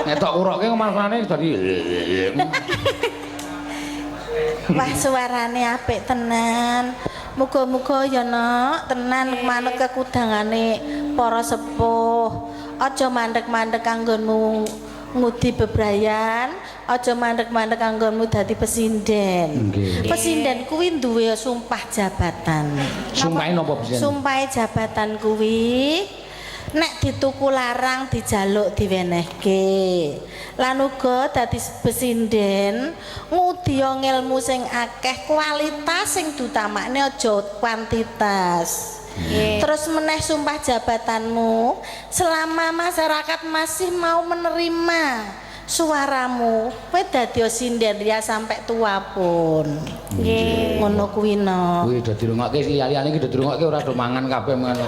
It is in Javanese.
Ngetok uroke kemarane dadi. Wah suarane apik tenan. Muga-muga ya Nok tenan manut kekudangane para sepuh. Aja mandek-mandek anggonmu ngudi bebrayan, aja mandek-mandek anggonmu dadi pesinden. Pesinden kuwi duwe sumpah jabatan. Sumpahe napa pesinden? Sumpah jabatan kuwi nek dituku larang dijaluk diwenehke. Lan uga dadi pesinden ngudi ilmu sing akeh, kualitas sing dutamakne aja kuantitas. Terus meneh sumpah jabatanmu selama masyarakat masih mau menerima suaramu kowe dadi sinden ya sampai tua pun. Nggih ngono kuwi no. Kuwi dadi rungokke liyane iki dadi rungokke ora do mangan kabeh ngono.